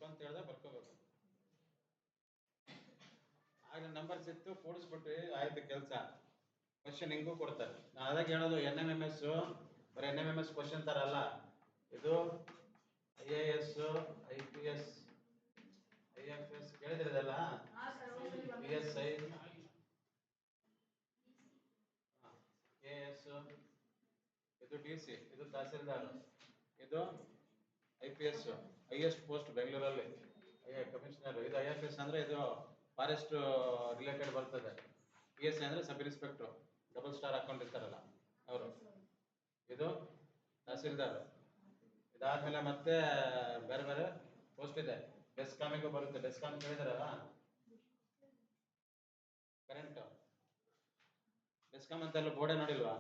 ಬರ್ಕೊಂತ ಹೇಳ್ದೆ ಬರ್ಕೋಬೇಕು. ಆಗ ನಂಬರ್ಸ್ ಇತ್ತು ಕೂಡಿಸ್ಬಿಟ್ರಿ ಆಯ್ತು ಕೆಲಸ. ಕ್ವಶನ್ ಹಿಂಗೂ ಕೊಡ್ತಾರೆ. ನಾನು ಅದಾಗ ಹೇಳೋದು NMMS ಬರೀ NMMS ಕ್ವಶನ್ ಥರ ಅಲ್ಲ, ಇದು IAS IPS IFS ಕೇಳಿದ್ರದಲ್ಲ, PSI KS, ಇದು DC, ಇದು ತಹಸೀಲ್ದಾರ್, ಇದು IPS ಹೈಯೆಸ್ಟ್ ಪೋಸ್ಟ್ ಬೆಂಗಳೂರಲ್ಲಿ ಕಮಿಷನರ್, ಇದು IFS ಅಂದ್ರೆ ಇದು ಫಾರೆಸ್ಟ್ ರಿಲೇಟೆಡ್ ಬರ್ತದೆ. PSI ಅಂದ್ರೆ ಸಬ್ ಇನ್ಸ್ಪೆಕ್ಟರ್, ಡಬಲ್ ಸ್ಟಾರ್ ಹಾಕೊಂಡಿರ್ತಾರಲ್ಲ ಅವರು, ಇದು ತಹಸೀಲ್ದಾರ್. ಇದಾದ್ಮೇಲೆ ಮತ್ತೆ ಬೇರೆ ಬೇರೆ ಪೋಸ್ಟ್ ಇದೆ. ಡೆಸ್ಕಾಮಿಗೂ ಬರುತ್ತೆ. ಡೆಸ್ಕಾಮ್ ಕೇಳಿದಾರಲ್ಲ, ಕರೆಂಟ್ ಡೆಸ್ಕಾಮ್ ಅಂತ ಎಲ್ಲ ಬೋರ್ಡೆ ನೋಡಿಲ್ವಾ?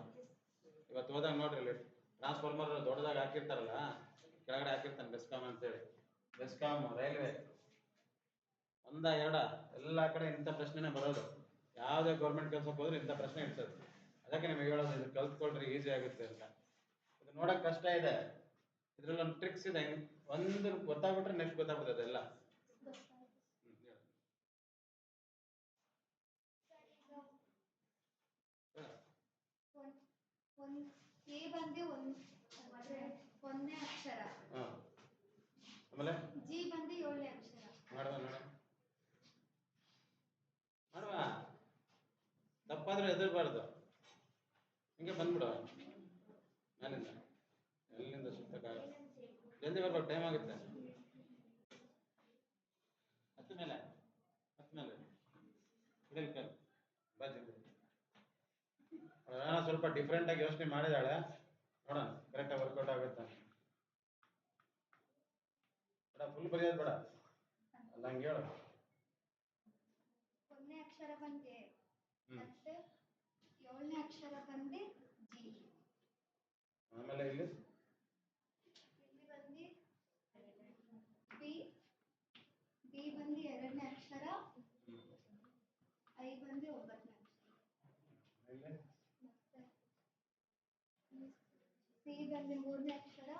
ಇವತ್ತು ಹೋದಾಗ ನೋಡ್ರಿ, ಇಲ್ಲಿ ಟ್ರಾನ್ಸ್ಫಾರ್ಮರ್ ದೊಡ್ಡದಾಗಿ ಹಾಕಿರ್ತಾರಲ್ಲ, ಕೆಳಗಡೆ ಹಾಕಿರ್ತಾನೆ ಡೆಸ್ಕಾಮ್ ಅಂತೇಳಿ. ಡೆಸ್ಕಾಮ್, ರೈಲ್ವೆ, ಒಂದ ಎರಡ ಎಲ್ಲ ಕಡೆ ಇಂಥ ಪ್ರಶ್ನೆನೇ ಬರೋದು. ಯಾವುದೇ ಗೌರ್ಮೆಂಟ್ ಕೆಲಸಕ್ಕೆ ಹೋದ್ರೆ ಇಂಥ ಪ್ರಶ್ನೆ ಇರ್ತದೆ. ಅದಕ್ಕೆ ನಿಮಗೆ ಹೇಳೋದು, ಇದು ಕಲ್ತ್ಕೊಳ್ರಿ, ಈಸಿ ಆಗುತ್ತೆ ಅಂತ. ಇದು ನೋಡಕ್ ಕಷ್ಟ ಇದೆ, ಇದ್ರಲ್ಲಿ ಒಂದು ಟ್ರಿಕ್ಸ್ ಇದೆ. ಒಂದು ಗೊತ್ತಾಗ್ಬಿಟ್ರೆ ನೆಕ್ಸ್ಟ್ ಗೊತ್ತಾಗ್ಬಿಡ್ತದೆ ಎಲ್ಲ. ಒಂದನೇ ಅಕ್ಷರ, ಆಮೇಲೆ ಜಿ ಬಂದು 7ನೇ ಅಕ್ಷರ. ಮಾಡುವ ತಪ್ಪಾದ್ರೆ ಹೆದರ್ಬಾರ್ದು, ಹಿಂಗೆ ಬಂದ್ಬಿಡು ಮೇಲಿಂದ. ಎಲ್ಲಿಂದ ಸುತ್ತಕ್ಕಾಗ ಜಲ್ದಿ ಬರ್ಬೇಕು, ಟೈಮ್ ಆಗುತ್ತೆ. ಹತ್ತು ಮೇಲೆ ಸ್ವಲ್ಪ ಡಿಫ್ರೆಂಟ್ ಆಗಿ ಯೋಚನೆ ಮಾಡಿದಾಳೆ, ನೋಡೋಣ ಕರೆಕ್ಟಾಗಿ ವರ್ಕೌಟ್ ಆಗುತ್ತೆ. ಬೇಡ ಫುಲ್ ಬರೆಯೋದು ಬೇಡ, ಅಲ್ಲ ಹಂಗೆ ಹೇಳು. ಒಂದನೇ ಅಕ್ಷರ ಬಂದೆ, ಮತ್ತೆ 7ನೇ ಅಕ್ಷರ ಬಂದೆ ಜಿ. ಆಮೇಲೆ ಇಲ್ಲಿ ಬಂದು ಬಿ, ಬಿ ಬಂದು 2ನೇ ಅಕ್ಷರ, ಐ ಬಂದು 9ನೇ ಅಕ್ಷರ, ಸಿ ಬಂದು 3ನೇ ಅಕ್ಷರ,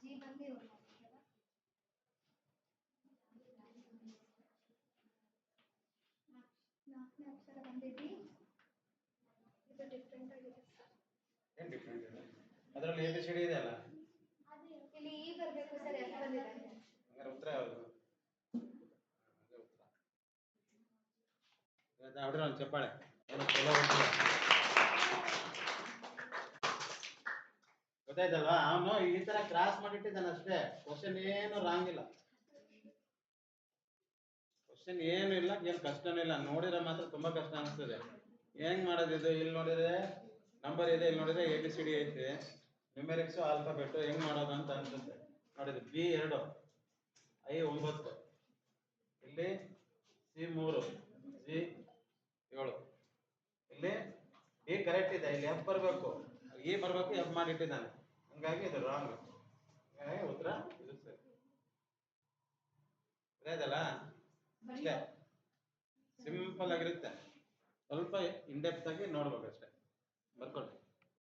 ಜಿ ಬಂದು 7ನೇ ಅಕ್ಷರ, 4ನೇ ಅಕ್ಷರ ಬಂದು ಡಿ. ಇದು ಡಿಫ್ರೆಂಟ್ ಆಗಿದೆ. ಏನು ಡಿಫ್ರೆಂಟ್ ಇದೆ ಅದರಲ್ಲಿ? ABCD ಇದೆ ಅಲ್ಲ, ಇಲ್ಲಿ ಈ ಬರಬೇಕು ಸರ್, ಎಫ್ ಬಂದಿದೆ. ಹಂಗಾರೆ ಉತ್ತರ ಯಾವುದು? ಉತ್ತರ ಹೊಡ್ರಿ ಒಂದು ಚಪ್ಪಾಳೆ. ಗೊತ್ತಾಯ್ತಲ್ವಾ? ಅವನು ಈ ತರ ಕ್ರಾಸ್ ಮಾಡಿಟ್ಟಿದ್ದಾನೆ ಅಷ್ಟೇ. ಕ್ವಶನ್ ಏನು ರಾಂಗ್ ಇಲ್ಲ, ಕ್ವಶನ್ ಏನು ಇಲ್ಲ, ಏನು ಕಷ್ಟನೂ ಇಲ್ಲ. ನೋಡಿದ್ರೆ ಮಾತ್ರ ತುಂಬಾ ಕಷ್ಟ ಅನಿಸ್ತದೆ. ಹೆಂಗ್ ಮಾಡೋದು ಇದು? ಇಲ್ಲಿ ನೋಡಿದ್ರೆ ನಂಬರ್ ಇದೆ, ಇಲ್ಲಿ ನೋಡಿದ್ರೆ ABCD ಐತಿ, ನ್ಯೂಮೆರಿಕ್ಸ್ ಆಲ್ಫಾಬೆಟ್, ಹೆಂಗ್ ಮಾಡೋದು ಅಂತ ಅನ್ಸುತ್ತೆ. ನೋಡಿದ್ರೆ B 2, I 9, ಇಲ್ಲಿ C 3, G 7, ಇಲ್ಲಿ D ಕರೆಕ್ಟ್ ಇದೆ, ಇಲ್ಲಿ F ಬರಬೇಕು, E ಬರಬೇಕು, F ಮಾಡಿಟ್ಟಿದ್ದಾನೆ. ಹಂಗಾಗಿ ಇದು ರಾಂಗ್. ಹಾಗಾಗಿ ಉತ್ತರ ಇದು ಸರಿ. ಗೊತ್ತಾಯ್ತಲ್ಲ? ಅಷ್ಟೇ, ಸಿಂಪಲ್ ಆಗಿರುತ್ತೆ. ಸ್ವಲ್ಪ ಇನ್ ಡೆಪ್ತ್ ಆಗಿ ನೋಡ್ಬೇಕಷ್ಟೇ. ಬರ್ಕೊಳ್ಳಿ.